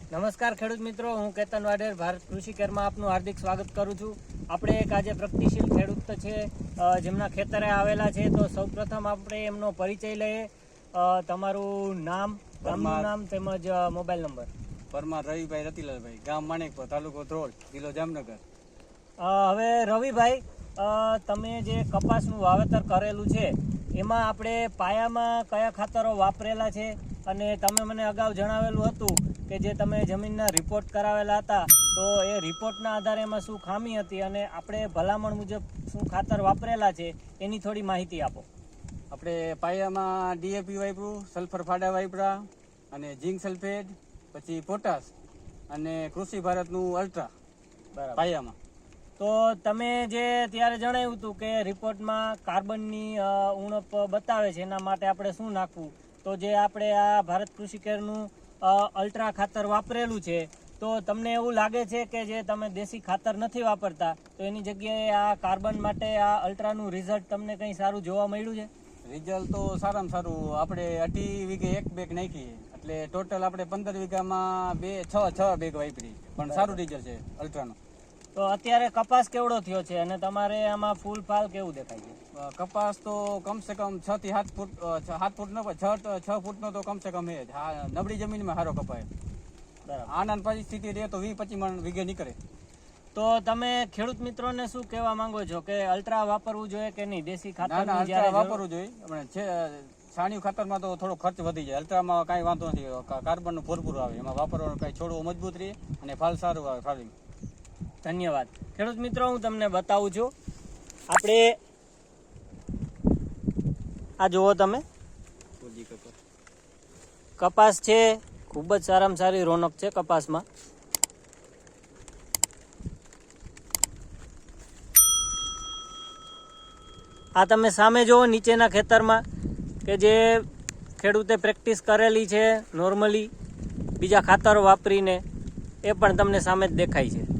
નમસ્કાર ખેડૂત મિત્રો, હું કેતન વાઢેર ભારત કૃષિ કેરમાં આપનું હાર્દિક સ્વાગત કરું છું. આપણે એક આજે પ્રગતિશીલ ખેડૂત છે જેમના ખેતરે આવેલા છે. તો સૌપ્રથમ આપણે એમનો પરિચય લઈએ. તમારું નામ, ગામનું નામ તેમજ મોબાઈલ નંબર. પરમાર રવિભાઈ રતિલાલભાઈ, ગામ માણેકપુર, તાલુકો ધ્રોલ, જિલ્લો જામનગર. હવે રવિભાઈ, તમે જે કપાસનું વાવેતર કરેલું છે એમાં આપણે પાયામાં કયા ખાતરો વાપરેલા છે, અને તમે મને અગાઉ જણાવેલું હતું કે જે તમે જમીનના રિપોર્ટ કરાવેલા હતા, તો એ રિપોર્ટના આધારે એમાં શું ખામી હતી અને આપણે ભલામણ મુજબ શું ખાતર વાપરેલા છે એની થોડી માહિતી આપો. આપણે પાયામાં ડીએપી વાપર્યું, સલ્ફર ફાડા વાપર્યા, અને ઝીંક સલ્ફેટ, પછી પોટાશ અને કૃષિ ભારતનું અલ્ટ્રા બરાબર પાયામાં. તો તમે જે ત્યારે જણાવ્યું હતું કે રિપોર્ટમાં કાર્બનની ઉણપ બતાવે છે, એના માટે આપણે શું નાખવું, તો જે આપણે આ ભારત કૃષિ કેરનું અલ્ટ્રા ખાતર વાપરેલું છે, તો તમને એવું લાગે છે કે જે તમે દેશી ખાતર નથી વાપરતા, તો એની જગ્યાએ આ કાર્બન માટે આ અલ્ટ્રાનું રિઝલ્ટ તમને કંઈ સારું જોવા મળ્યું છે? રિઝલ્ટ તો સારામાં સારું. આપણે 18 વીઘે 1 બેગ નાખી, એટલે ટોટલ આપણે 15 વીઘામાં 6 બેગ વાપરી, પણ સારું રિઝલ્ટ છે અલ્ટ્રાનું. તો અત્યારે કપાસ કેવડો થયો છે અને તમારે આમાં ફૂલ ફાલ કેવું દેખાય છે? કપાસ તો કમસે કમ 6 થી 7 ફૂટ, 7 ફૂટનો 6 ફૂટનો તો કમસે કમ એ જ. હા, નબળી જમીનમાં સારો કપાય. બરાબર. આનંદ પરિસ્થિતિ રહે તો 20-25 મણ વીઘે નીકળે. તો તમે ખેડૂત મિત્રોને શું કહેવા માંગો છો કે અલ્ટ્રા વાપરવું જોઈએ કે નહીં? દેશી ખાતર અલ્ટ્રા વાપરવું જોઈએ. છાણિયું ખાતરમાં તો થોડો ખર્ચ વધી જાય. અલ્ટ્રામાં કાંઈ વાંધો નથી, કાર્બનનું ભરપૂર આવે, એમાં વાપરવાનું કાંઈ છોડવું મજબૂત રહે અને ફાલ સારું આવે ફાલિંગ. ધન્યવાદ. ખેડૂત મિત્રો, હું તમને બતાવું છું. આપણે આ જુઓ તમે, કપાસ છે, ખૂબ જ સારામાં સારી રોનક છે કપાસમાં. આ તમે સામે જુઓ નીચેના ખેતરમાં કે જે ખેડૂતે પ્રેક્ટિસ કરેલી છે નોર્મલી બીજા ખાતરો વાપરીને, એ પણ તમને સામે જ દેખાય છે.